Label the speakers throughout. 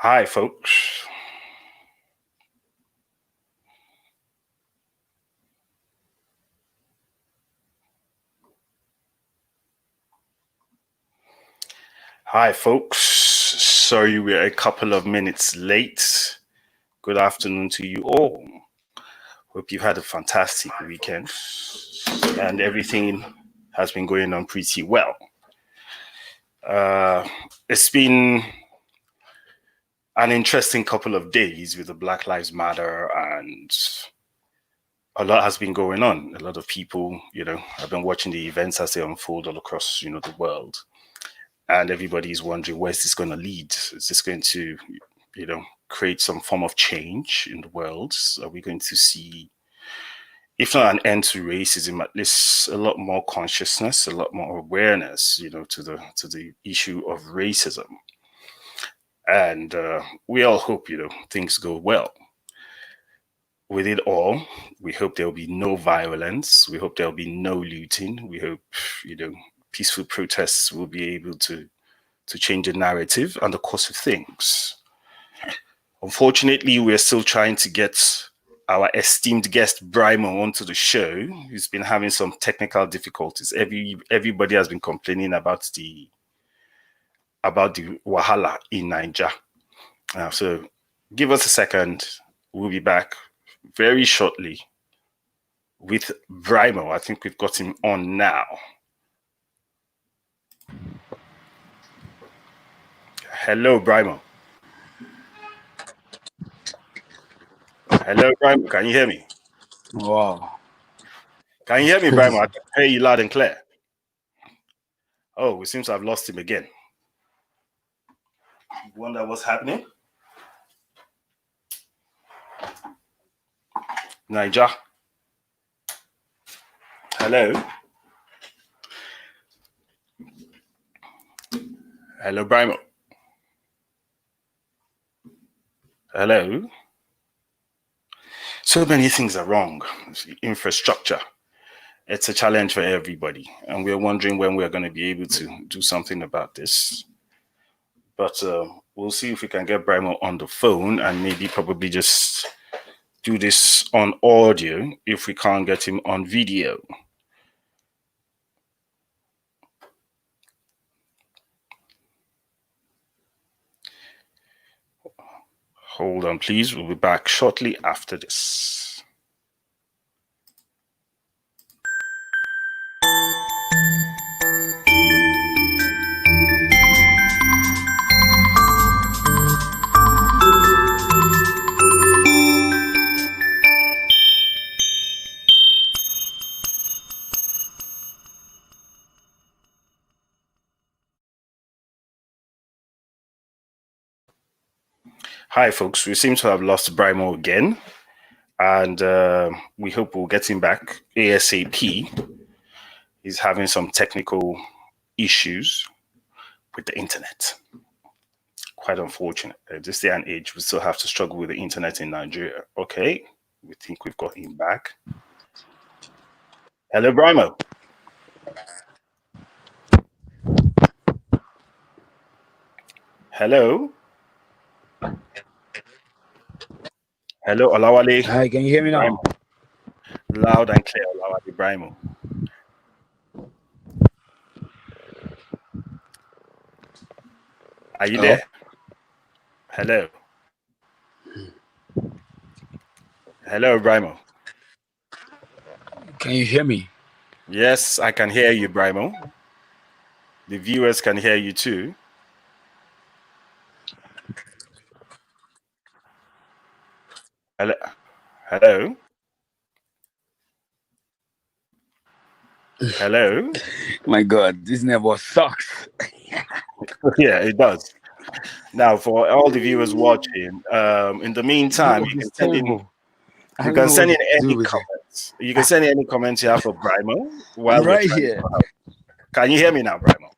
Speaker 1: Hi, folks. Hi, folks. Sorry we're a couple of minutes late. Good afternoon to you all. Hope you had a fantastic weekend and everything has been going on pretty well. It's been an interesting couple of days with the Black Lives Matter, and a lot has been going on. A lot of people, have been watching the events as they unfold all across, the world. And everybody is wondering, where's this going to lead? Is this going to, create some form of change in the world? Are we going to see, if not an end to racism, at least a lot more consciousness, a lot more awareness, to the issue of racism? And we all hope, things go well. With it all, we hope there'll be no violence. We hope there'll be no looting. We hope, peaceful protests will be able to change the narrative and the course of things. Unfortunately, we're still trying to get our esteemed guest BRYMO onto the show. He's been having some technical difficulties. Everybody has been complaining about the wahala in Niger. So give us a second. We'll be back very shortly with BRYMO. I think we've got him on now. Hello, BRYMO. Hello, BRYMO. Can you hear me?
Speaker 2: Wow.
Speaker 1: Can you hear me, BRYMO? I can hear you loud and clear. Oh, we seem to have lost him again. Wonder what's happening. Niger. Hello. Hello, BRYMO. Hello. So many things are wrong. Infrastructure. It's a challenge for everybody. And we're wondering when we're going to be able to do something about this. But we'll see if we can get BRYMO on the phone and maybe probably just do this on audio if we can't get him on video. Hold on, please. We'll be back shortly after this. Hi, folks. We seem to have lost BRYMO again, and we hope we'll get him back ASAP. He's having some technical issues with the internet. Quite unfortunate. This day and age, we still have to struggle with the internet in Nigeria. Okay, we think we've got him back. Hello, BRYMO. Hello. Hello, Olawale.
Speaker 2: Hi, can you hear me now?
Speaker 1: BRYMO. Loud and clear, Olawale BRYMO. Are you there? Hello. Hello, BRYMO.
Speaker 2: Can you hear me?
Speaker 1: Yes, I can hear you, BRYMO. The viewers can hear you too. Hello. Hello. Hello.
Speaker 2: My God, this never sucks.
Speaker 1: Yeah, it does. Now, for all the viewers watching, in the meantime, you can send in. You can send in any comments. You can send in any comments you have for BRYMO while we're trying to help. Can you hear me now, BRYMO?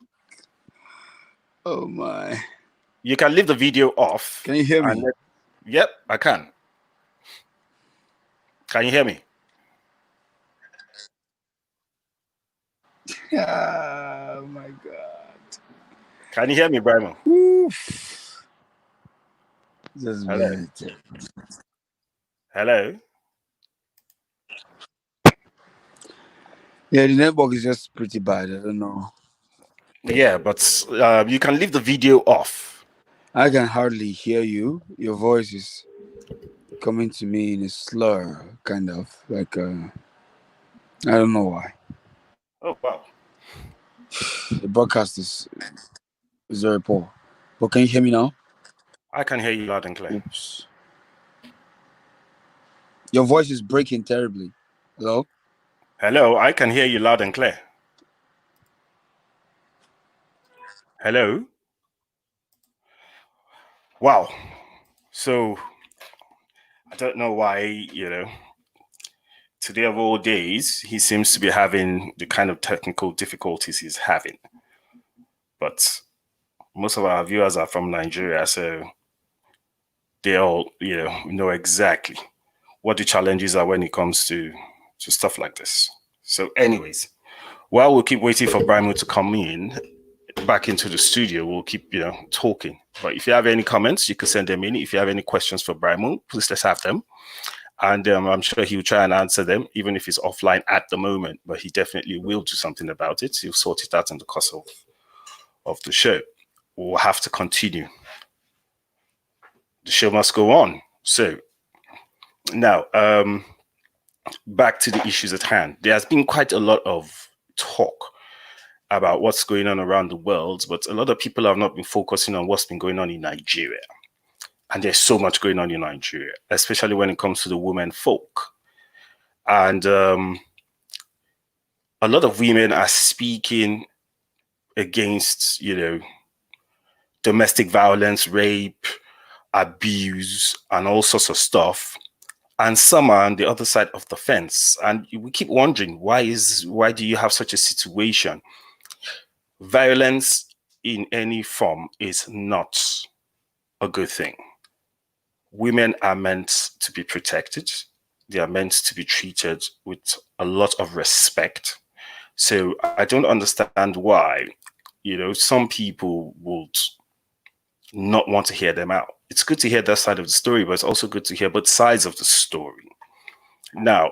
Speaker 2: Oh my!
Speaker 1: You can leave the video off.
Speaker 2: Can you hear me?
Speaker 1: Yep, I can. Can you hear me?
Speaker 2: Oh my God!
Speaker 1: Can you hear me, BRYMO?
Speaker 2: Oof. Just
Speaker 1: Hello.
Speaker 2: wait.
Speaker 1: Hello.
Speaker 2: Yeah, the network is just pretty bad. I don't know.
Speaker 1: Yeah, but you can leave the video off.
Speaker 2: I can hardly hear you. Your voice is coming to me in a slur, kind of like I don't know why.
Speaker 1: Oh wow.
Speaker 2: The broadcast is very poor. But can you hear me now?
Speaker 1: I can hear you loud and clear.
Speaker 2: Oops. Your voice is breaking terribly. Hello?
Speaker 1: Hello, I can hear you loud and clear. Hello. Wow. So I don't know why, today of all days, he seems to be having the kind of technical difficulties he's having. But most of our viewers are from Nigeria, so they all, know exactly what the challenges are when it comes to stuff like this. So, anyways, while we'll keep waiting for BRYMO to come in back into the studio, we'll keep talking. But if you have any comments, you can send them in. If you have any questions for BRYMO, please let's have them. And I'm sure he'll try and answer them, even if he's offline at the moment. But he definitely will do something about it. He'll sort it out in the course of the show. We'll have to continue. The show must go on. So now, back to the issues at hand. There has been quite a lot of talk about what's going on around the world, but a lot of people have not been focusing on what's been going on in Nigeria. And there's so much going on in Nigeria, especially when it comes to the women folk. And a lot of women are speaking against, domestic violence, rape, abuse, and all sorts of stuff. And some are on the other side of the fence. And we keep wondering, why do you have such a situation? Violence in any form is not a good thing. Women are meant to be protected. They are meant to be treated with a lot of respect. So I don't understand why, some people would not want to hear them out. It's good to hear that side of the story, but it's also good to hear both sides of the story. Now,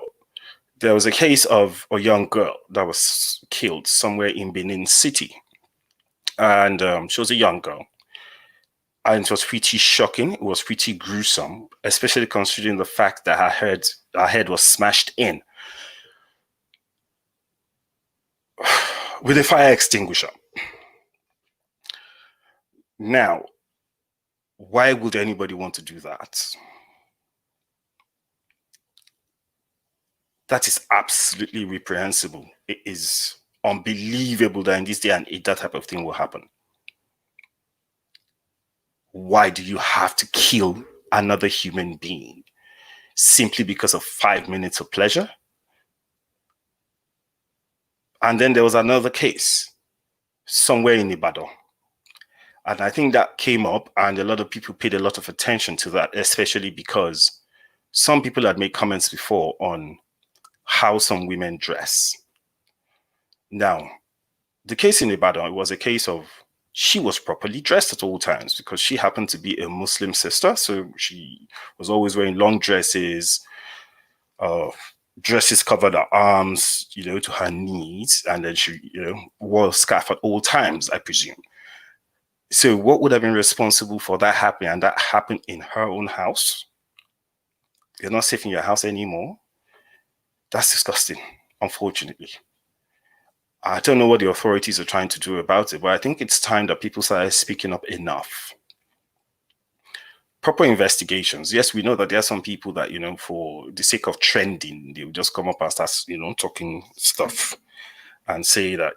Speaker 1: there was a case of a young girl that was killed somewhere in Benin City. And she was a young girl. And it was pretty shocking. It was pretty gruesome, especially considering the fact that her head was smashed in with a fire extinguisher. Now, why would anybody want to do that? That is absolutely reprehensible. It is unbelievable that in this day and age that type of thing will happen. Why do you have to kill another human being simply because of 5 minutes of pleasure? And then there was another case somewhere in Ibadan. And I think that came up, and a lot of people paid a lot of attention to that, especially because some people had made comments before on how some women dress. Now, the case in Ibadan was a case of she was properly dressed at all times because she happened to be a Muslim sister. So she was always wearing long dresses, dresses covered her arms, to her knees. And then she, wore a scarf at all times, I presume. So what would have been responsible for that happening? And that happened in her own house. You're not safe in your house anymore. That's disgusting, unfortunately. I don't know what the authorities are trying to do about it, but I think it's time that people started speaking up enough. Proper investigations. Yes, we know that there are some people that, for the sake of trending, they'll just come up and start, talking stuff and say that,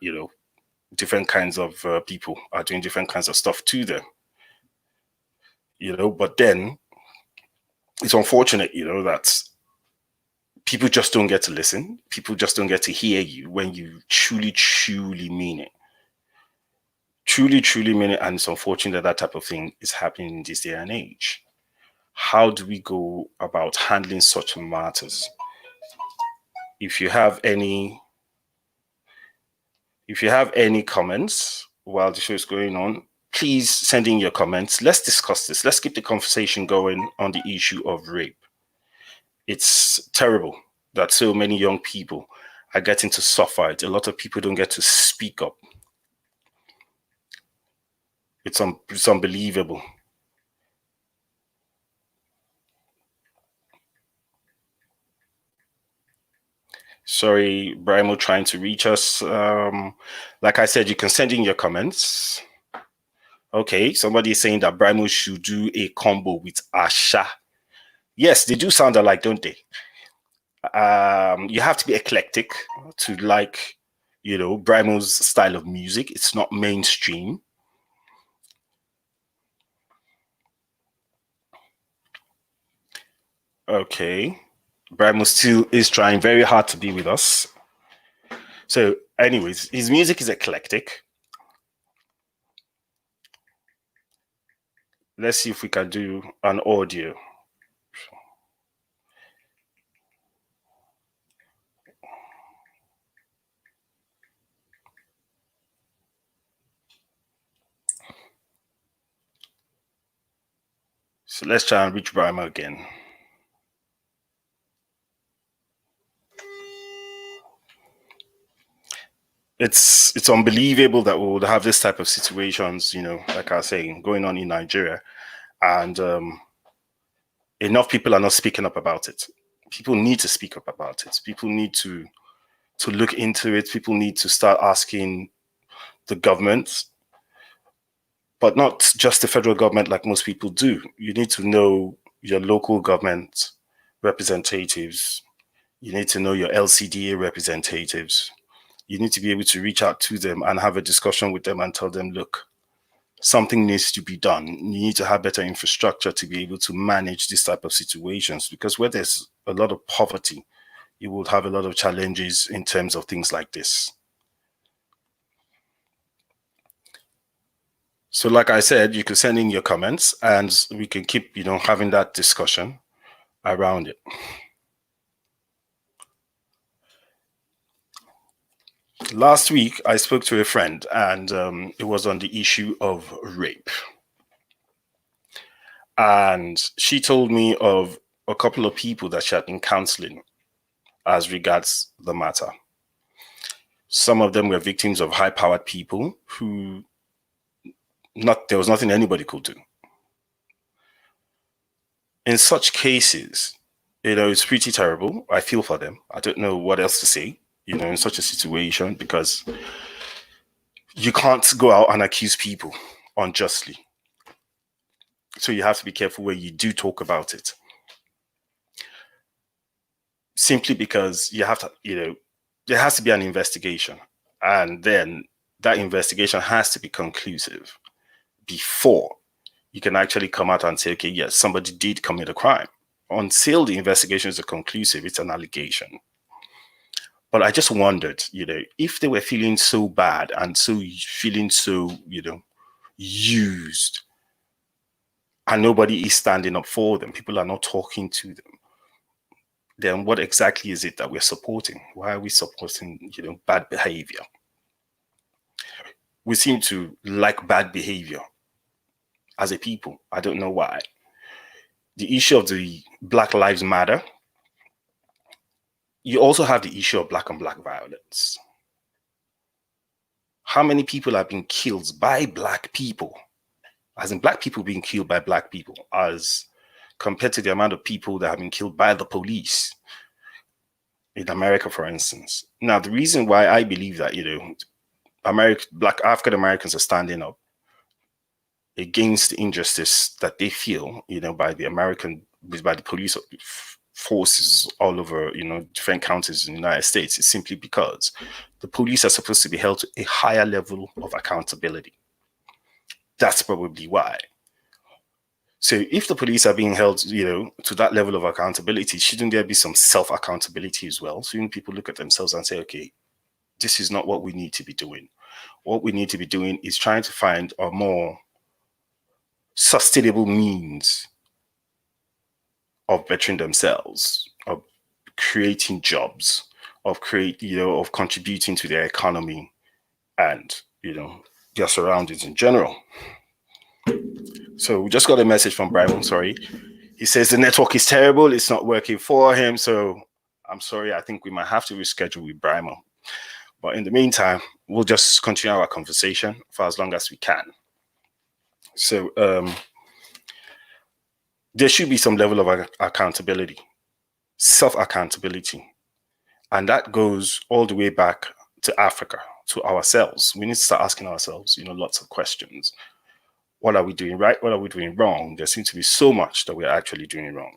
Speaker 1: different kinds of people are doing different kinds of stuff to them. But then it's unfortunate, that people just don't get to listen. People just don't get to hear you when you truly, truly mean it. Truly, truly mean it. And it's unfortunate that type of thing is happening in this day and age. How do we go about handling such matters? If you have any comments while the show is going on, please send in your comments. Let's discuss this. Let's keep the conversation going on the issue of rape. It's terrible that so many young people are getting to suffer it. A lot of people don't get to speak up. It's unbelievable. Sorry, BRYMO trying to reach us. Like I said, you can send in your comments. Okay, somebody is saying that BRYMO should do a combo with Asha. Yes, they do sound alike, don't they? You have to be eclectic to like, BRYMO's style of music. It's not mainstream. Okay. BRYMO still is trying very hard to be with us. So, anyways, his music is eclectic. Let's see if we can do an audio. So let's try and reach BRYMO again. It's unbelievable that we would have this type of situations, like I was saying, going on in Nigeria, and enough people are not speaking up about it. People need to speak up about it. People need to look into it. People need to start asking the government, but not just the federal government like most people do. You need to know your local government representatives. You need to know your LCDA representatives. You need to be able to reach out to them and have a discussion with them and tell them, look, something needs to be done. You need to have better infrastructure to be able to manage this type of situations, because where there's a lot of poverty, you will have a lot of challenges in terms of things like this. So like I said, you can send in your comments and we can keep, having that discussion around it. Last week, I spoke to a friend and it was on the issue of rape. And she told me of a couple of people that she had been counseling as regards the matter. Some of them were victims of high-powered people who there was nothing anybody could do. In such cases, it's pretty terrible. I feel for them. I don't know what else to say, in such a situation, because you can't go out and accuse people unjustly. So you have to be careful where you do talk about it. Simply because you have to, there has to be an investigation. And then that investigation has to be conclusive before you can actually come out and say, okay, yes, somebody did commit a crime. Until the investigations are conclusive, it's an allegation. But I just wondered, if they were feeling so bad and feeling so, used, and nobody is standing up for them, people are not talking to them, then what exactly is it that we're supporting? Why are we supporting, bad behavior? We seem to like bad behavior as a people. I don't know why. The issue of the Black Lives Matter, you also have the issue of black on black violence. How many people have been killed by black people? As in black people being killed by black people, as compared to the amount of people that have been killed by the police in America, for instance. Now, the reason why I believe that, black African Americans are standing up against the injustice that they feel, by the police forces all over, different counties in the United States, is simply because the police are supposed to be held to a higher level of accountability. That's probably why. So if the police are being held, to that level of accountability, shouldn't there be some self-accountability as well? So people look at themselves and say, okay, this is not what we need to be doing. What we need to be doing is trying to find a more sustainable means of bettering themselves, of creating jobs, of contributing to their economy and, their surroundings in general. So we just got a message from BRYMO, sorry. He says the network is terrible. It's not working for him. So I'm sorry. I think we might have to reschedule with BRYMO. But in the meantime, we'll just continue our conversation for as long as we can. So there should be some level of accountability, self-accountability. And that goes all the way back to Africa, to ourselves. We need to start asking ourselves, lots of questions. What are we doing right? What are we doing wrong? There seems to be so much that we're actually doing wrong.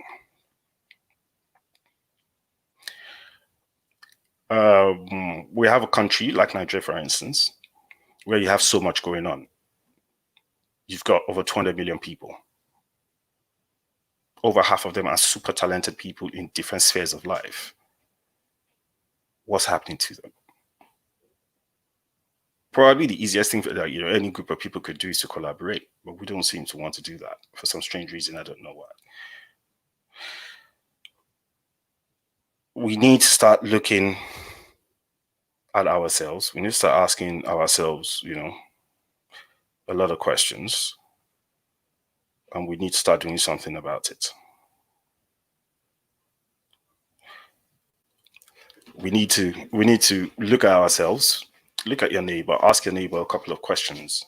Speaker 1: We have a country like Nigeria, for instance, where you have so much going on. You've got over 200 million people. Over half of them are super talented people in different spheres of life. What's happening to them? Probably the easiest thing that any group of people could do is to collaborate, but we don't seem to want to do that for some strange reason. I don't know why. We need to start looking at ourselves. We need to start asking ourselves, a lot of questions, and we need to start doing something about it. We need to look at ourselves, look at your neighbor, ask your neighbor a couple of questions.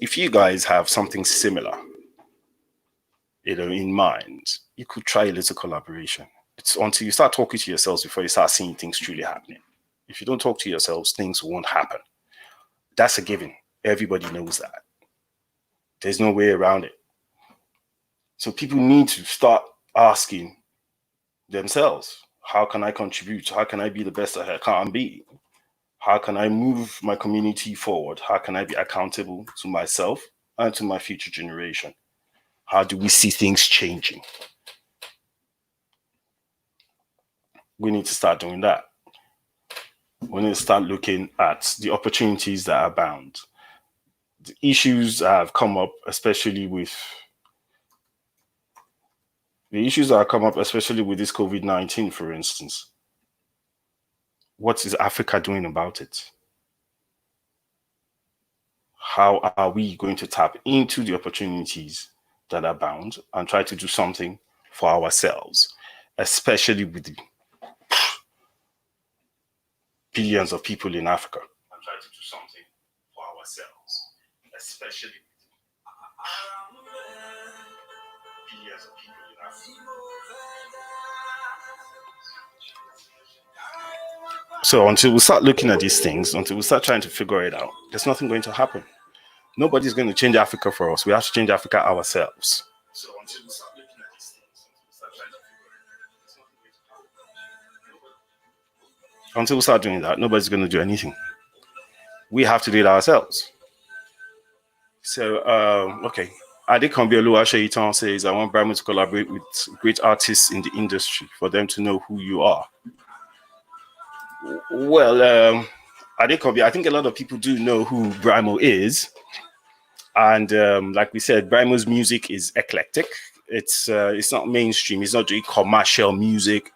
Speaker 1: If you guys have something similar, in mind, you could try a little collaboration. It's until you start talking to yourselves before you start seeing things truly happening. If you don't talk to yourselves, things won't happen. That's a given. Everybody knows that. There's no way around it. So people need to start asking themselves, how can I contribute? How can I be the best that I can be? How can I move my community forward? How can I be accountable to myself and to my future generation? How do we see things changing? We need to start doing that. We need to start looking at the opportunities that abound. The issues that have come up, especially with this COVID-19, for instance. What is Africa doing about it? How are we going to tap into the opportunities that abound and try to do something for ourselves, especially with the billions of people in Africa? And try to do something for ourselves, especially with billions of people in Africa. So until we start looking at these things, until we start trying to figure it out, there's nothing going to happen. Nobody's going to change Africa for us. We have to change Africa ourselves. So until we start looking at these things, until we start trying to figure it out, there's nothing going to happen. Until we start doing that, nobody's going to do anything. We have to do it ourselves. So, okay. Adekambi Oluwaseyitan says, I want BRYMO to collaborate with great artists in the industry for them to know who you are. Well, Adekambi, I think a lot of people do know who BRYMO is. And like we said, BRYMO's music is eclectic. It's not mainstream. It's not doing commercial music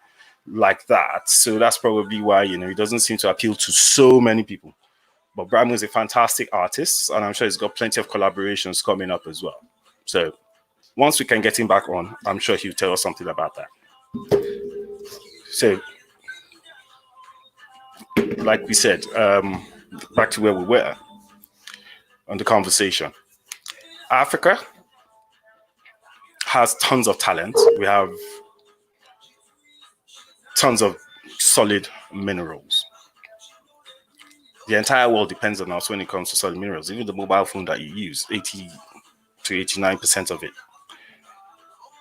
Speaker 1: like that. So that's probably why, it doesn't seem to appeal to so many people. But BRYMO is a fantastic artist, and I'm sure he's got plenty of collaborations coming up as well. So once we can get him back on, I'm sure he'll tell us something about that. So, like we said, back to where we were on the conversation. Africa has tons of talent. We have tons of solid minerals. The entire world depends on us when it comes to solid minerals. Even the mobile phone that you use, 80 to 89% of it,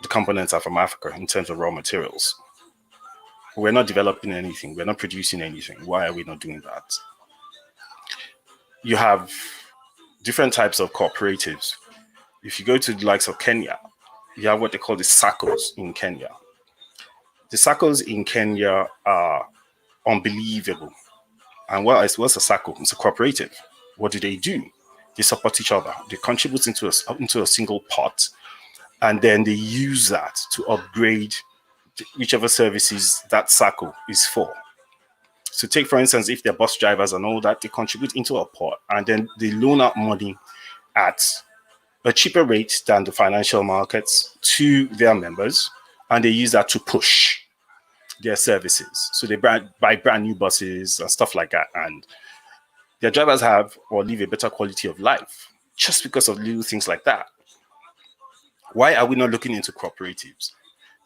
Speaker 1: the components are from Africa in terms of raw materials. We're not developing anything. We're not producing anything. Why are we not doing that? You have different types of cooperatives. If you go to the likes of Kenya, you have what they call the SACCOs in Kenya. The SACCOs in Kenya are unbelievable. And what's a SACCO? It's a cooperative. What do? They support each other. They contribute into a single pot, and then they use that to upgrade whichever services that SACCO is for. So take, for instance, if they're bus drivers and all that, they contribute into a pot, and then they loan out money at a cheaper rate than the financial markets to their members, and they use that to push their services. So they buy brand new buses and stuff like that, and their drivers have or live a better quality of life just because of little things like that. Why are we not looking into cooperatives?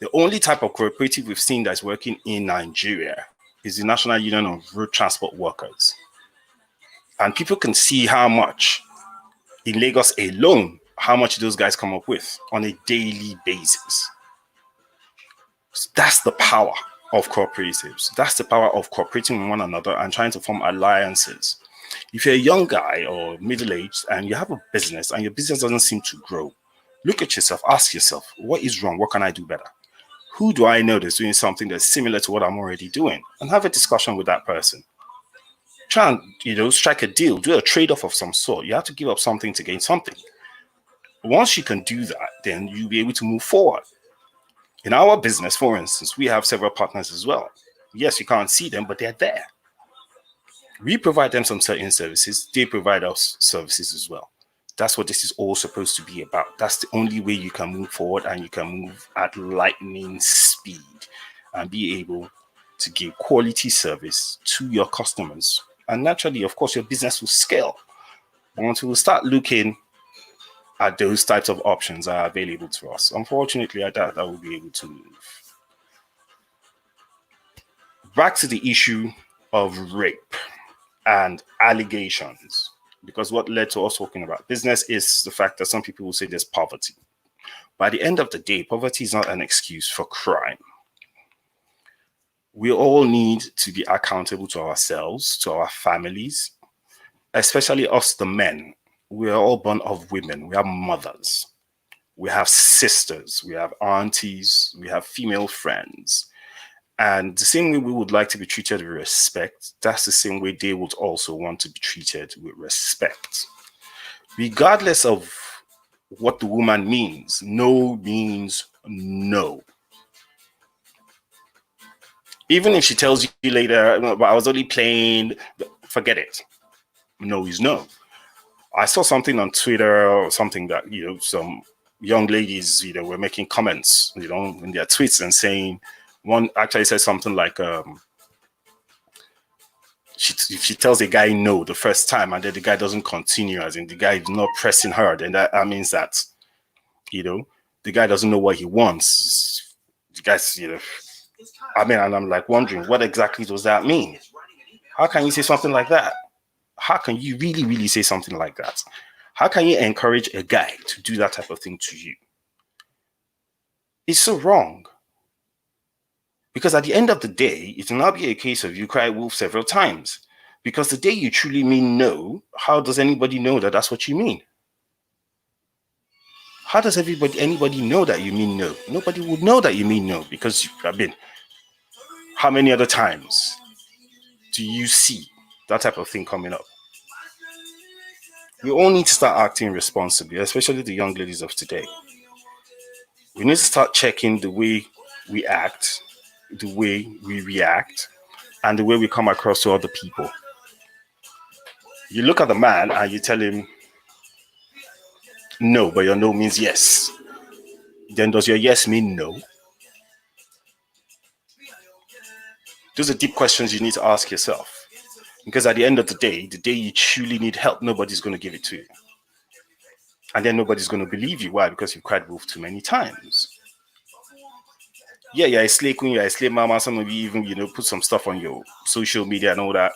Speaker 1: The only type of cooperative we've seen that's working in Nigeria is the National Union of Road Transport Workers. And people can see how much in Lagos alone, how much those guys come up with on a daily basis. So that's the power of cooperatives. That's the power of cooperating with one another and trying to form alliances. If you're a young guy or middle-aged and you have a business and your business doesn't seem to grow, look at yourself, ask yourself, what is wrong? What can I do better? Who do I know that's doing something that's similar to what I'm already doing? And have a discussion with that person. Try and, strike a deal, do a trade-off of some sort. You have to give up something to gain something. Once you can do that, then you'll be able to move forward. In our business, for instance, we have several partners as well. Yes, you can't see them, but they're there. We provide them some certain services. They provide us services as well. That's what this is all supposed to be about. That's the only way you can move forward, and you can move at lightning speed and be able to give quality service to your customers. And naturally, of course, your business will scale. Once we will start looking at those types of options that are available to us. Unfortunately, I doubt that we'll be able to move. Back to the issue of rape and allegations, because what led to us talking about business is the fact that some people will say there's poverty. By the end of the day, poverty is not an excuse for crime. We all need to be accountable to ourselves, to our families, especially us, the men. We are all born of women. We have mothers. We have sisters. We have aunties. We have female friends. And the same way we would like to be treated with respect, that's the same way they would also want to be treated with respect. Regardless of what the woman means, no means no. Even if she tells you later, but I was only playing, forget it. No is no. I saw something on Twitter or something that, some young ladies, were making comments, in their tweets and saying, one actually said something like, if she tells a guy no the first time and then the guy doesn't continue, as in the guy is not pressing her, then that means that, the guy doesn't know what he wants. The guy's, and I'm like wondering, what exactly does that mean? How can you say something like that? How can you really, really say something like that? How can you encourage a guy to do that type of thing to you? It's so wrong. Because at the end of the day, it will not be a case of you cry wolf several times. Because the day you truly mean no, how does anybody know that that's what you mean? How does anybody know that you mean no? Nobody would know that you mean no, because how many other times do you see that type of thing coming up? We all need to start acting responsibly, especially the young ladies of today. We need to start checking the way we act, the way we react, and the way we come across to other people. You look at the man and you tell him no, but your no means yes. Then does your yes mean no? Those are deep questions you need to ask yourself. Because at the end of the day you truly need help, nobody's going to give it to you. And then nobody's going to believe you. Why? Because you've cried wolf too many times. Yeah, you're a slave queen, you're a slave mama. Some of you even, put some stuff on your social media and all that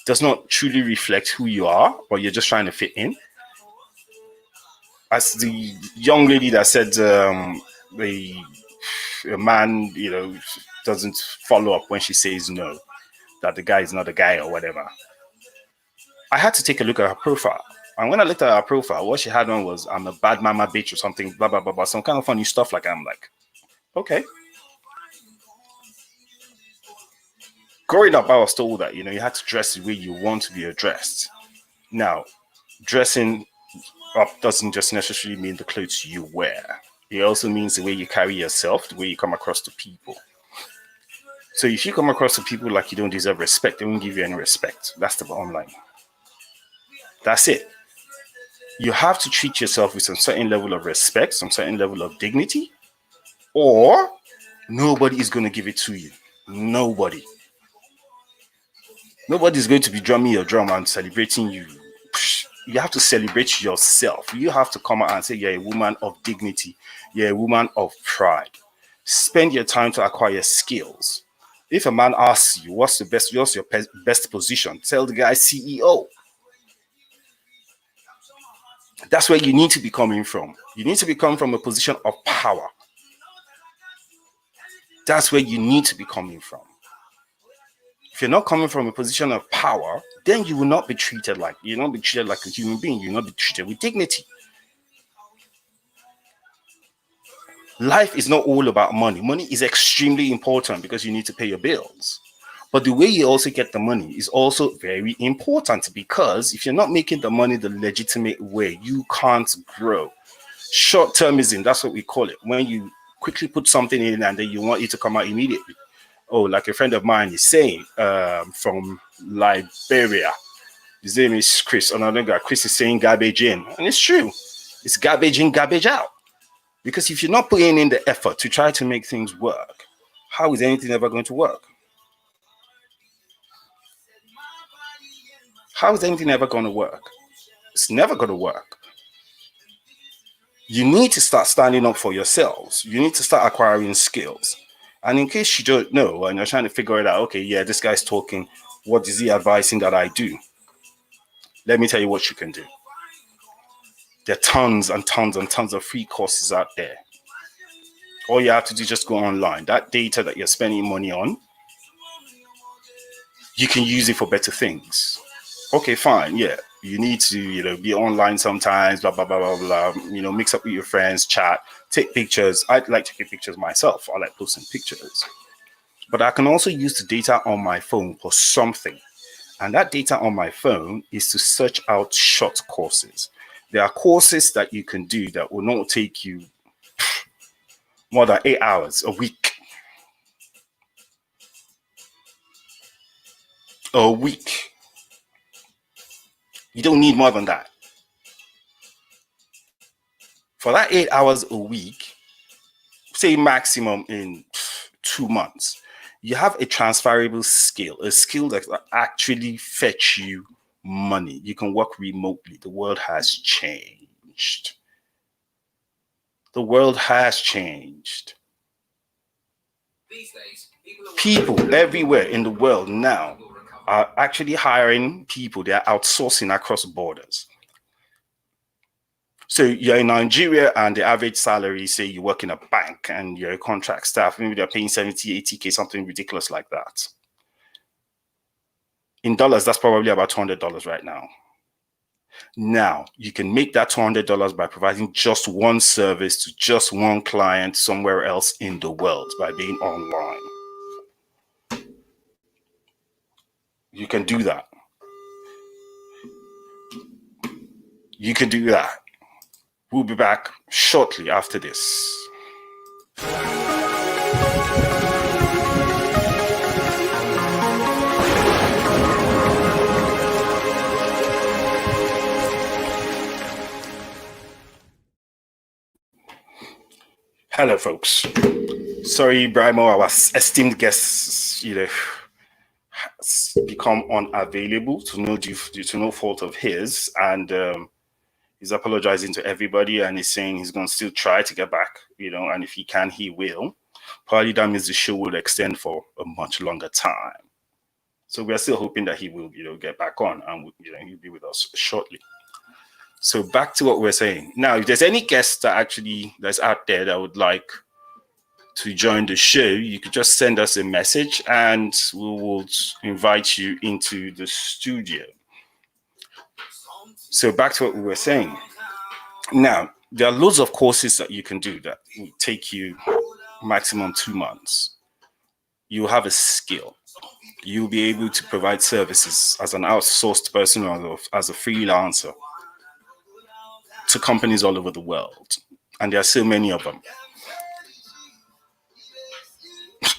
Speaker 1: does not truly reflect who you are, or you're just trying to fit in. As the young lady that said a man, doesn't follow up when she says no, that the guy is not a guy or whatever. I had to take a look at her profile. And when I looked at her profile, what she had on was, I'm a bad mama bitch or something, blah, blah, blah, blah. Some kind of funny stuff like I'm like, okay. Growing up, I was told that, you had to dress the way you want to be addressed. Now, dressing up doesn't just necessarily mean the clothes you wear. It also means the way you carry yourself, the way you come across to people. So if you come across to people like you don't deserve respect, they won't give you any respect. That's the bottom line. That's it. You have to treat yourself with some certain level of respect, some certain level of dignity, or nobody is going to give it to you. Nobody. Nobody's going to be drumming your drum and celebrating you. You have to celebrate yourself. You have to come out and say you're a woman of dignity. You're a woman of pride. Spend your time to acquire skills. If a man asks you what's your best position, tell the guy CEO. That's where you need to be coming from. You need to be coming from a position of power. That's where you need to be coming from. If you're not coming from a position of power, then you will not be treated like a human being. You'll not be treated with dignity. Life is not all about money. Money is extremely important because you need to pay your bills. But the way you also get the money is also very important, because if you're not making the money the legitimate way, you can't grow. Short-termism, that's what we call it. When you quickly put something in and then you want it to come out immediately. Oh, like a friend of mine is saying, from Liberia. His name is Chris. Another guy, Chris, is saying garbage in. And it's true. It's garbage in, garbage out. Because if you're not putting in the effort to try to make things work, how is anything ever going to work? How is anything ever going to work? It's never going to work. You need to start standing up for yourselves. You need to start acquiring skills. And in case you don't know and you're trying to figure it out, okay, yeah, this guy's talking. What is he advising that I do? Let me tell you what you can do. There are tons and tons and tons of free courses out there. All you have to do is just go online. That data that you're spending money on, you can use it for better things. Okay, fine, yeah. You need to, be online sometimes, blah, blah, blah, blah, blah. Mix up with your friends, chat, take pictures. I like taking pictures myself. I like posting pictures. But I can also use the data on my phone for something. And that data on my phone is to search out short courses. There are courses that you can do that will not take you more than 8 hours a week. A week. You don't need more than that. For that 8 hours a week, say maximum in 2 months, you have a transferable skill, a skill that actually fetch you money. You can work remotely. The world has changed. The world has changed. These days, people everywhere in the world now are actually hiring people. They are outsourcing across borders. So you're in Nigeria and the average salary, say you work in a bank and you're a contract staff, maybe they're paying 70, 80K, something ridiculous like that. In dollars, that's probably about $200 right now. Now, you can make that $200 by providing just one service to just one client somewhere else in the world by being online. You can do that. You can do that. We'll be back shortly after this. Hello, folks. Sorry, BRYMO, our esteemed guests, has become unavailable to no fault of his, and he's apologizing to everybody, and he's saying he's going to still try to get back, and if he can, he will. Probably that means the show will extend for a much longer time. So we're still hoping that he will, get back on, and he'll be with us shortly. So back to what we're saying. Now, if there's any guest that's out there that would like to join the show, you could just send us a message and we will invite you into the studio. So back to what we were saying. Now, there are loads of courses that you can do that will take you maximum 2 months. You have a skill. You'll be able to provide services as an outsourced person or as a freelancer to companies all over the world. And there are so many of them.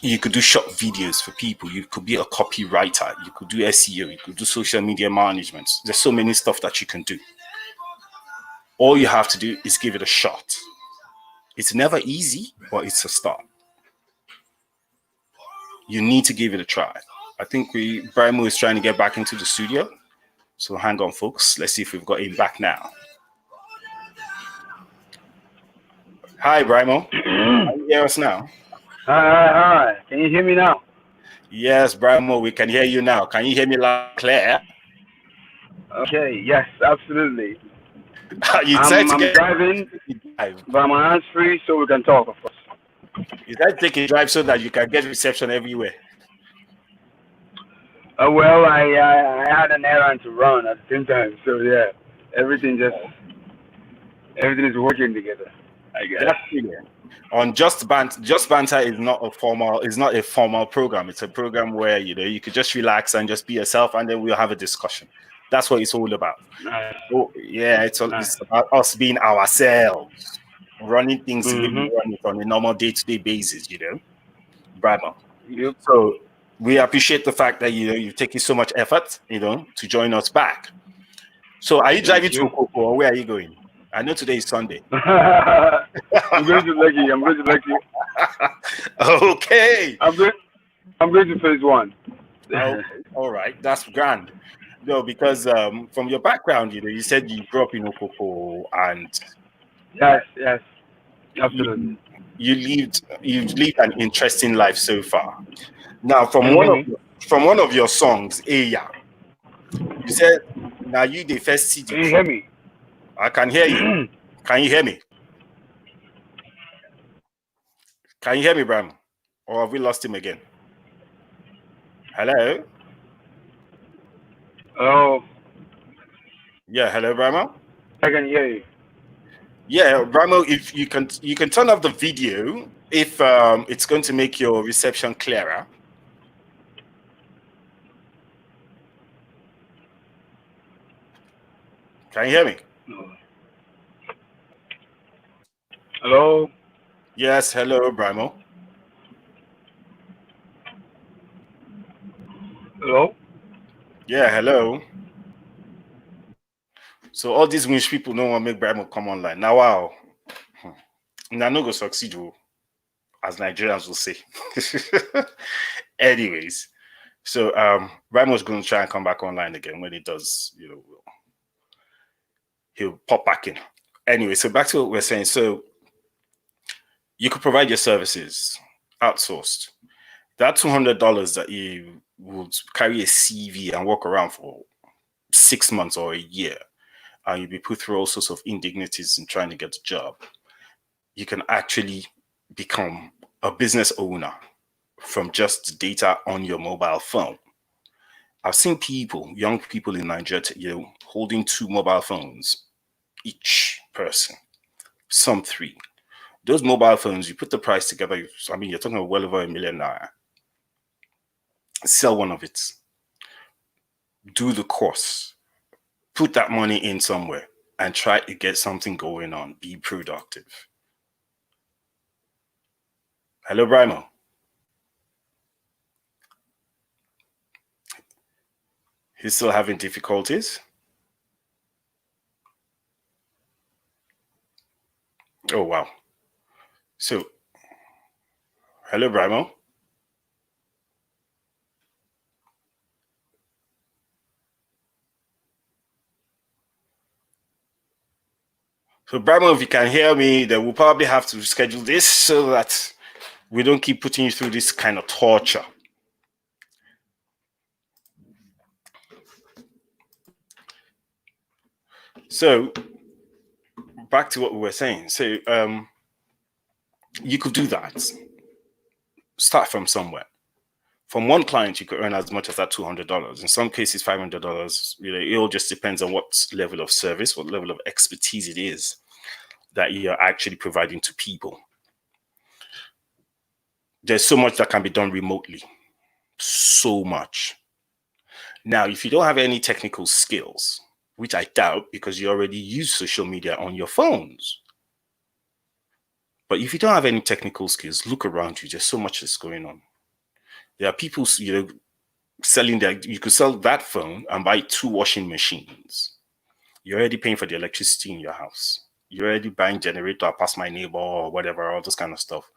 Speaker 1: You could do short videos for people. You could be a copywriter. You could do SEO. You could do social media management. There's so many stuff that you can do. All you have to do is give it a shot. It's never easy, but it's a start. You need to give it a try. I think BRYMO is trying to get back into the studio. So hang on, folks. Let's see if we've got him back now. Hi, BRYMO. Can you hear us now?
Speaker 3: Hi. Can you hear me now?
Speaker 1: Yes, BRYMO, we can hear you now. Can you hear me loud and clear?
Speaker 3: Okay. Yes, absolutely.
Speaker 1: You said to
Speaker 3: I'm
Speaker 1: get
Speaker 3: driving,
Speaker 1: drive.
Speaker 3: but my hands free, so we can talk, of course.
Speaker 1: You said to take a drive so that you can get reception everywhere.
Speaker 3: Well, I had an errand to run at the same time, so yeah, everything just everything is working together, I guess.
Speaker 1: That's brilliant. On Just Banter is not a formal program. It's a program where you could just relax and just be yourself, and then we'll have a discussion. That's what it's all about.
Speaker 3: Nice,
Speaker 1: Oh yeah, it's
Speaker 3: nice.
Speaker 1: about us being ourselves, running things the way we
Speaker 3: Mhm.
Speaker 1: run it on a normal day-to-day basis. BRYMO.
Speaker 3: Yep.
Speaker 1: So we appreciate the fact that you've taken so much effort, to join us back. So are you driving
Speaker 3: Thank
Speaker 1: to
Speaker 3: you.
Speaker 1: Okoko, or where are you going? I know today is Sunday.
Speaker 3: I'm going to Lucky. I'm going to Lucky.
Speaker 1: Okay.
Speaker 3: I'm going. I'm going to phase one.
Speaker 1: Okay. All right. That's grand. No, because from your background, you said you grew up in Okoko and
Speaker 3: Yes. Yes. Absolutely.
Speaker 1: you you've lived an interesting life so far. Now,
Speaker 3: Can you hear me?
Speaker 1: from one of your songs, Eya, you said, "Now you the first see the
Speaker 3: Can you
Speaker 1: truth."
Speaker 3: hear me?
Speaker 1: I can hear you. Can you hear me? Can you hear me, Bram? Or have we lost him again? Hello?
Speaker 3: Oh,
Speaker 1: Yeah, hello, Brahmo.
Speaker 3: I can hear you.
Speaker 1: Yeah, Brahmo, if you can turn off the video if it's going to make your reception clearer. Can you hear me?
Speaker 3: Hello.
Speaker 1: Yes, hello, Brahmo.
Speaker 3: Hello.
Speaker 1: Yeah, hello. So all these Winch people don't want to make Brahmo come online. Now, wow. Now, no go succeed, as Nigerians will say. Anyways, so Brahmo's going to try and come back online again. When he does, he'll pop back in. Anyway, so back to what we're saying. So you could provide your services outsourced. That $200 that you would carry a CV and walk around for 6 months or a year, and you'll be put through all sorts of indignities in trying to get a job, you can actually become a business owner from just data on your mobile phone. I've seen young people in Nigeria, holding 2 mobile phones, each person, some 3. Those mobile phones, you put the price together, you're talking about well over $1 million. Sell one of it. Do the course. Put that money in somewhere and try to get something going on. Be productive. Hello, BRYMO. He's still having difficulties. Oh, wow. So, hello, BRYMO. So, BRYMO, if you can hear me, then we'll probably have to schedule this so that we don't keep putting you through this kind of torture. So, back to what we were saying. So, you could do that. Start from somewhere. From one client, you could earn as much as that $200. In some cases, $500. It all just depends on what level of service, what level of expertise it is that you're actually providing to people. There's so much that can be done remotely. So much. Now, if you don't have any technical skills, which I doubt because you already use social media on your phones. But if you don't have any technical skills, look around you. There's so much that's going on. There are people, selling you could sell that phone and buy 2 washing machines. You're already paying for the electricity in your house. You're already buying generator past my neighbor or whatever, all this kind of stuff.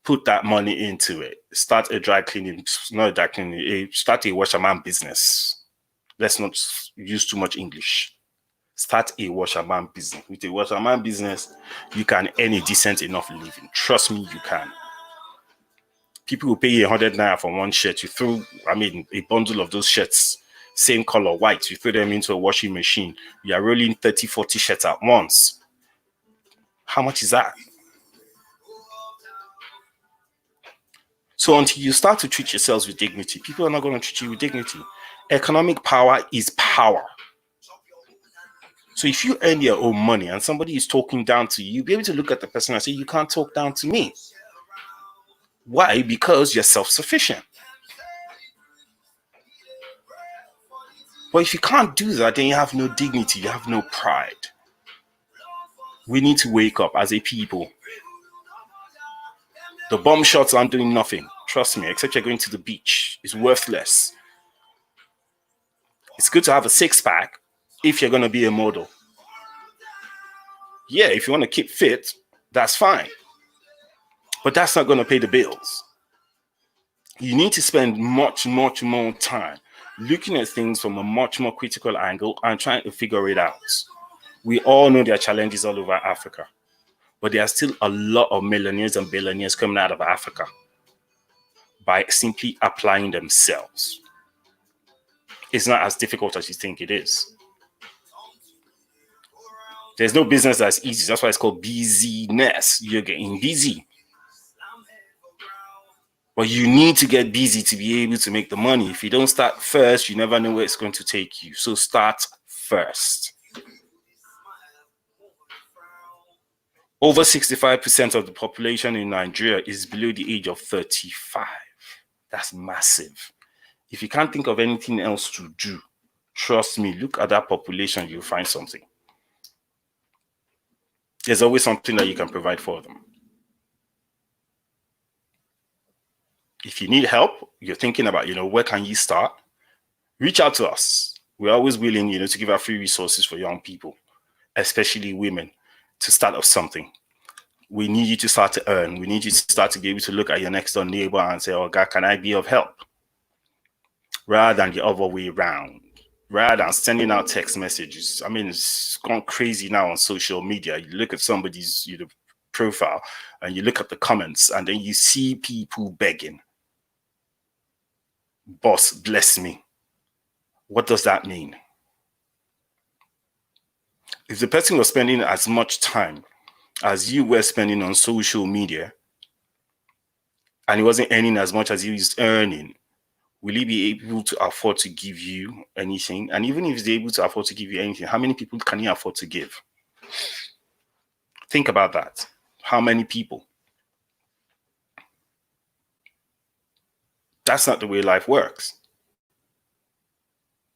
Speaker 1: Put that money into it. Start a dry cleaning, not a dry cleaning, start a washerman business. Let's not use too much English. Start a washerman business. With a washerman business, you can earn a decent enough living. Trust me, you can. People will pay you 100 naira for one shirt. You throw, a bundle of those shirts, same color, white. You throw them into a washing machine. You are rolling 30, 40 shirts at once. How much is that? So until you start to treat yourselves with dignity, people are not going to treat you with dignity. Economic power is power. So if you earn your own money and somebody is talking down to you, you'll be able to look at the person and say, you can't talk down to me. Why? Because you're self-sufficient. But if you can't do that, then you have no dignity, you have no pride. We need to wake up as a people. The bomb shots aren't doing nothing. Trust me, except you're going to the beach. It's worthless. It's good to have a six-pack if you're going to be a model. Yeah, if you want to keep fit, that's fine. But that's not going to pay the bills. You need to spend much, much more time looking at things from a much more critical angle and trying to figure it out. We all know there are challenges all over Africa, but there are still a lot of millionaires and billionaires coming out of Africa by simply applying themselves. It's not as difficult as you think it is. There's no business that's easy. That's why it's called busyness. You're getting busy. But you need to get busy to be able to make the money. If you don't start first, you never know where it's going to take you. So start first. Over 65% of the population in Nigeria is below the age of 35. That's massive. If you can't think of anything else to do, trust me, look at that population, you'll find something. There's always something that you can provide for them. If you need help, you're thinking about, where can you start? Reach out to us. We're always willing, to give out free resources for young people, especially women, to start off something. We need you to start to earn. We need you to start to be able to look at your next door neighbor and say, oh God, can I be of help? Rather than the other way around. Rather than sending out text messages. It's gone crazy now on social media. You look at somebody's profile and you look at the comments and then you see people begging. Boss, bless me. What does that mean? If the person was spending as much time as you were spending on social media and he wasn't earning as much as he was earning, will he be able to afford to give you anything? And even if he's able to afford to give you anything, how many people can he afford to give? Think about that. How many people? That's not the way life works.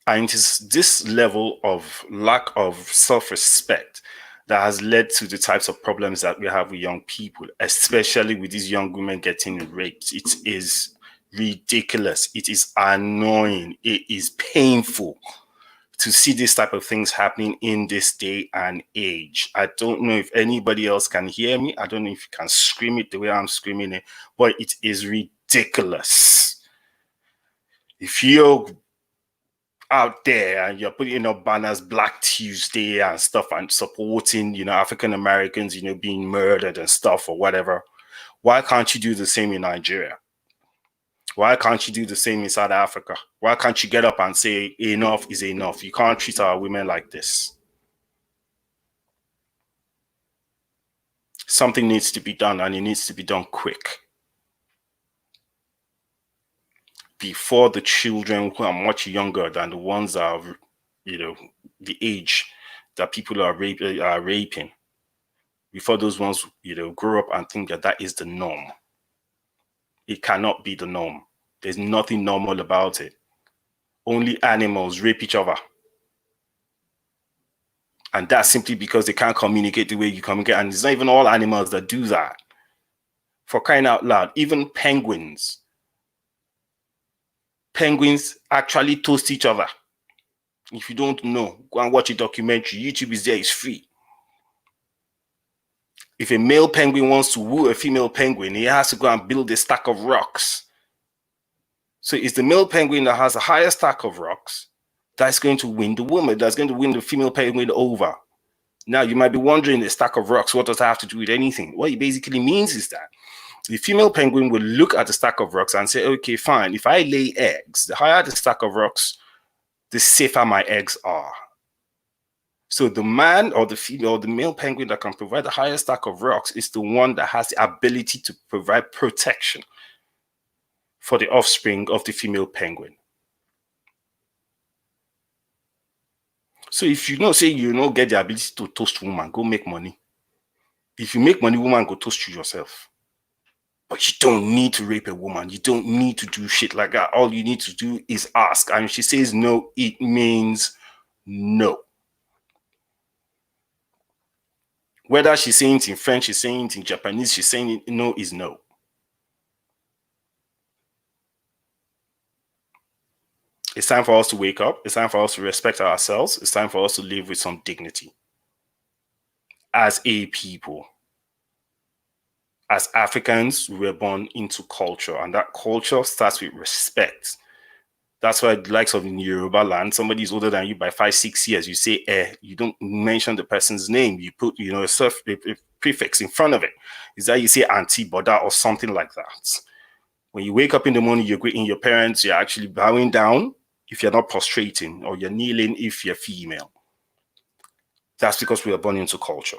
Speaker 1: And it is this level of lack of self-respect that has led to the types of problems that we have with young people, especially with these young women getting raped. It is ridiculous. It is annoying. It is painful to see this type of things happening in this day and age. I don't know if anybody else can hear me. I don't know if you can scream it the way I'm screaming it, but it is ridiculous. If you're out there and you're putting up banners Black Tuesday and stuff and supporting, African Americans, being murdered and stuff or whatever, why can't you do the same in Nigeria? Why can't you do the same in South Africa? Why can't you get up and say enough is enough? You can't treat our women like this. Something needs to be done, and it needs to be done quick. Before the children who are much younger than the ones that are, the age that people are raping, before those ones, grow up and think that is the norm. It cannot be the norm. There's nothing normal about it. Only animals rape each other. And that's simply because they can't communicate the way you communicate. And it's not even all animals that do that. For crying out loud, even penguins. Penguins actually toast each other. If you don't know, go and watch a documentary. YouTube is there, it's free. If a male penguin wants to woo a female penguin, he has to go and build a stack of rocks. So it's the male penguin that has a higher stack of rocks that's going to win the woman, that's going to win the female penguin over. Now, you might be wondering, the stack of rocks, what does that have to do with anything? What it basically means is that the female penguin will look at the stack of rocks and say, okay, fine, if I lay eggs, the higher the stack of rocks, the safer my eggs are. So the man or the female or the male penguin that can provide the highest stack of rocks is the one that has the ability to provide protection for the offspring of the female penguin. So if you know, say you don't get the ability to toast woman, go make money. If you make money, woman go toast you yourself. But you don't need to rape a woman. You don't need to do shit like that. All you need to do is ask. And if she says no, it means no. Whether she's saying it in French, she's saying it in Japanese, she's saying it, no is no. It's time for us to wake up. It's time for us to respect ourselves. It's time for us to live with some dignity. As a people, as Africans, we were born into culture, and that culture starts with respect. That's why the likes of in Yoruba land, somebody is older than you by 5-6 years, you say you don't mention the person's name, you put a prefix in front of it. Is that you say auntie, boda, or something like that. When you wake up in the morning, you're greeting your parents, you're actually bowing down if you're not prostrating, or you're kneeling if you're female. That's because we are born into culture.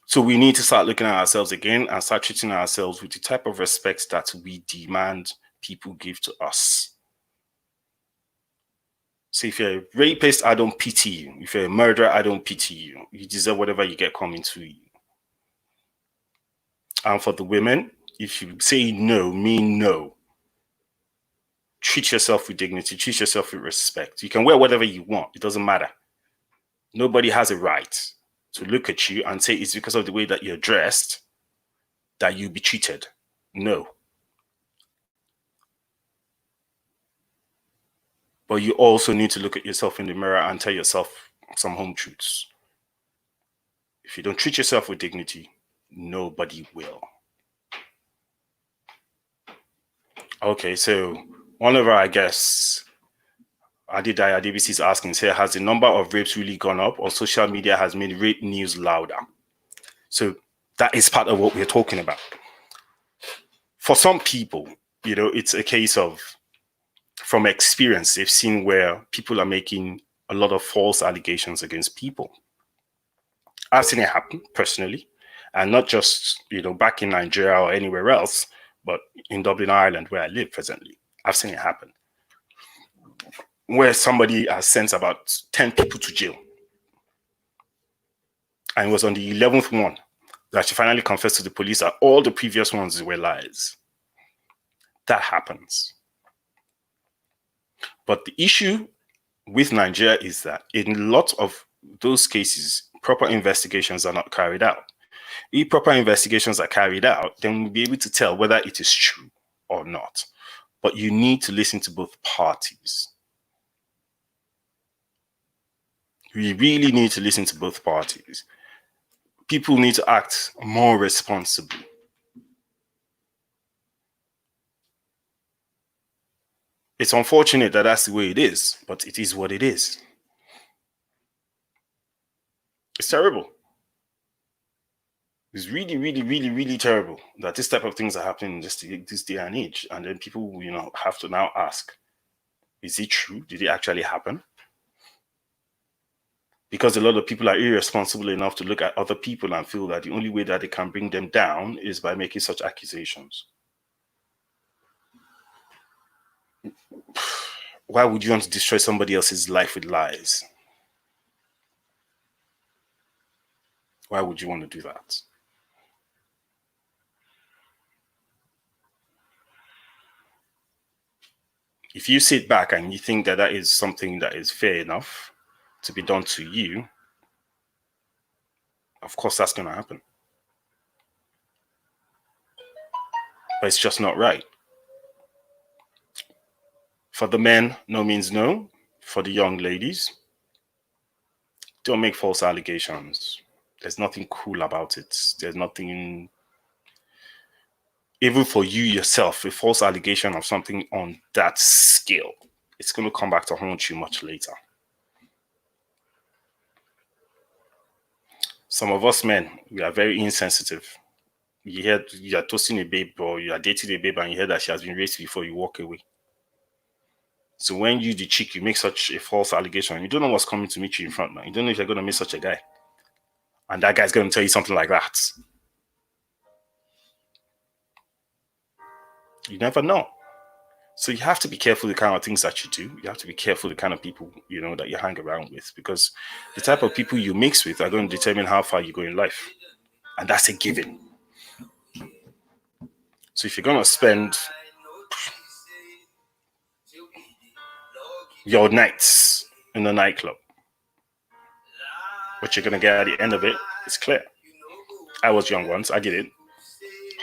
Speaker 1: So we need to start looking at ourselves again and start treating ourselves with the type of respect that we demand people give to us. So if you're a rapist, I don't pity you. If you're a murderer, I don't pity you. You deserve whatever you get coming to you. And for the women, if you say no, mean no. Treat yourself with dignity. Treat yourself with respect. You can wear whatever you want. It doesn't matter. Nobody has a right to look at you and say it's because of the way that you're dressed that you'll be treated. No. But you also need to look at yourself in the mirror and tell yourself some home truths. If you don't treat yourself with dignity, nobody will. Okay, so one of our guests, Adidaya DBC, is asking, say, has the number of rapes really gone up, or social media has made rape news louder? So that is part of what we're talking about. For some people, it's a case of, from experience, they've seen where people are making a lot of false allegations against people. I've seen it happen personally, and not just, back in Nigeria or anywhere else, but in Dublin, Ireland, where I live presently. I've seen it happen, where somebody has sent about 10 people to jail. And it was on the 11th one that she finally confessed to the police that all the previous ones were lies. That happens. But the issue with Nigeria is that in lots of those cases, proper investigations are not carried out. If proper investigations are carried out, then we'll be able to tell whether it is true or not. But you need to listen to both parties. We really need to listen to both parties. People need to act more responsibly. It's unfortunate that that's the way it is, but it is what it is. It's terrible. It's really, really, really, really terrible that this type of things are happening in this day and age. And then people, have to now ask, is it true? Did it actually happen? Because a lot of people are irresponsible enough to look at other people and feel that the only way that they can bring them down is by making such accusations. Why would you want to destroy somebody else's life with lies? Why would you want to do that? If you sit back and you think that that is something that is fair enough to be done to you, of course that's going to happen. But it's just not right. For the men, no means no. For the young ladies, don't make false allegations. There's nothing cool about it. There's nothing, even for you yourself, a false allegation of something on that scale, it's going to come back to haunt you much later. Some of us men, we are very insensitive. You hear you are toasting a babe or you are dating a babe and you hear that she has been raped before, you walk away. So when you, the chick, you make such a false allegation, you don't know what's coming to meet you in front, man. You don't know if you're going to meet such a guy. And that guy's going to tell you something like that. You never know. So you have to be careful the kind of things that you do. You have to be careful the kind of people, that you hang around with, because the type of people you mix with are going to determine how far you go in life. And that's a given. So if you're going to spend your nights in a nightclub, what you're going to get at the end of it is clear. I was young once. I did it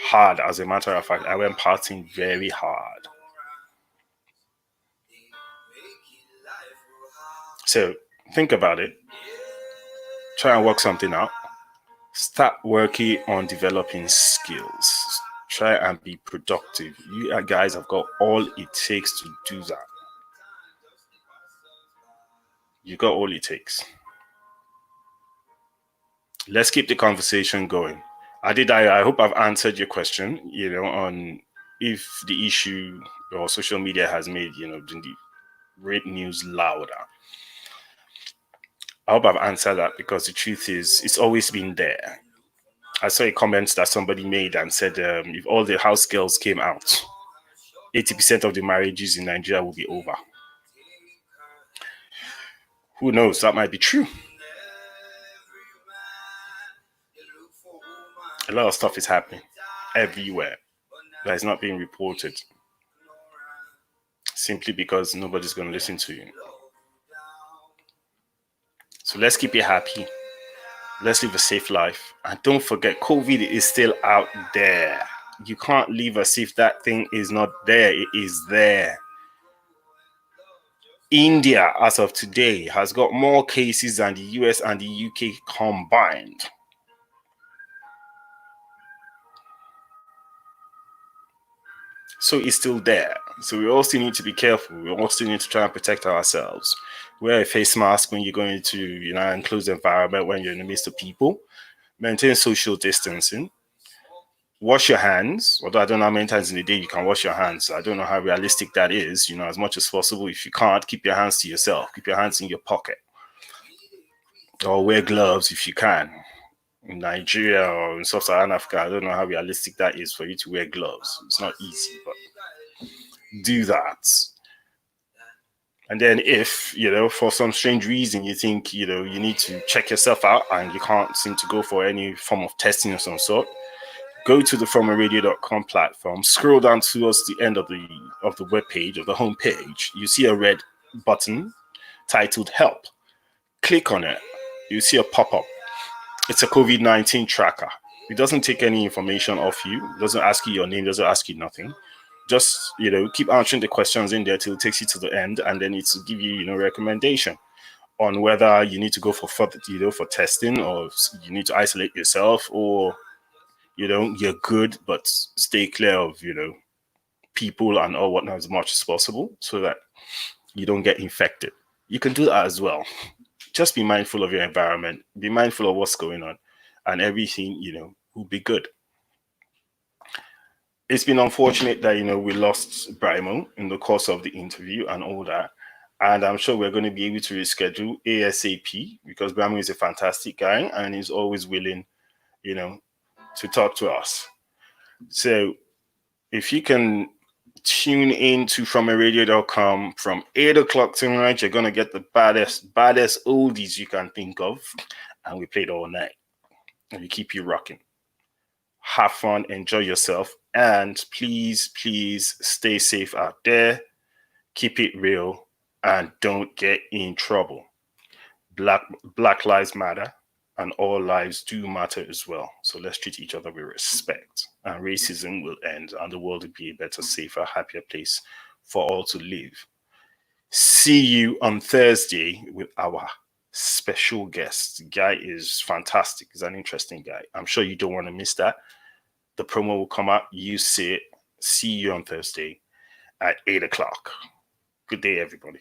Speaker 1: hard. As a matter of fact, I went partying very hard. So think about it. Try and work something out. Start working on developing skills. Try and be productive. You guys have got all it takes to do that. You got all it takes. Let's keep the conversation going. I hope I've answered your question, on if the issue or social media has made, the rape news louder. I hope I've answered that, because the truth is, it's always been there. I saw a comment that somebody made and said, if all the house girls came out, 80% of the marriages in Nigeria will be over. Who knows? That might be true. A lot of stuff is happening everywhere that is not being reported, simply because nobody's going to listen to you. So let's keep it happy. Let's live a safe life. And don't forget, COVID is still out there. You can't live as if that thing is not there. It is there. India, as of today, has got more cases than the US and the UK combined. So it's still there. So we all still need to be careful. We all still need to try and protect ourselves. Wear a face mask when you're going to, an enclosed environment, when you're in the midst of people. Maintain social distancing. Wash your hands. Although I don't know how many times in a day you can wash your hands. I don't know how realistic that is. As much as possible. If you can't, keep your hands to yourself. Keep your hands in your pocket. Or wear gloves if you can. In Nigeria or in Sub-Saharan Africa, I don't know how realistic that is for you to wear gloves. It's not easy, but do that. And then if, for some strange reason you think, you need to check yourself out and you can't seem to go for any form of testing of some sort, go to the FromARadio.com platform, scroll down towards the end of the webpage, of the home page. You see a red button titled Help. Click on it. You see a pop-up. It's a COVID-19 tracker. It doesn't take any information off you. It doesn't ask you your name. It doesn't ask you nothing. Just, keep answering the questions in there till it takes you to the end, and then it's give you, recommendation on whether you need to go for further, for testing, or you need to isolate yourself, or, you're good, but stay clear of, people and all whatnot as much as possible so that you don't get infected. You can do that as well. Just be mindful of your environment, be mindful of what's going on, and everything, will be good. It's been unfortunate that, we lost BRYMO in the course of the interview and all that. And I'm sure we're going to be able to reschedule ASAP, because BRYMO is a fantastic guy and he's always willing, to talk to us. So if you can tune in to FromARadio.com from 8 o'clock tonight, you're going to get the baddest oldies you can think of. And we played all night. And we keep you rocking. Have fun, enjoy yourself, and please stay safe out there. Keep it real and don't get in trouble. Black lives matter, and all lives do matter as well. So let's treat each other with respect, and racism will end, and the world will be a better, safer, happier place for all to live. See you on Thursday with our special guest. The guy is fantastic. He's an interesting guy. I'm sure you don't want to miss that. The promo will come out. You see it. See you on Thursday at 8 o'clock. Good day, everybody.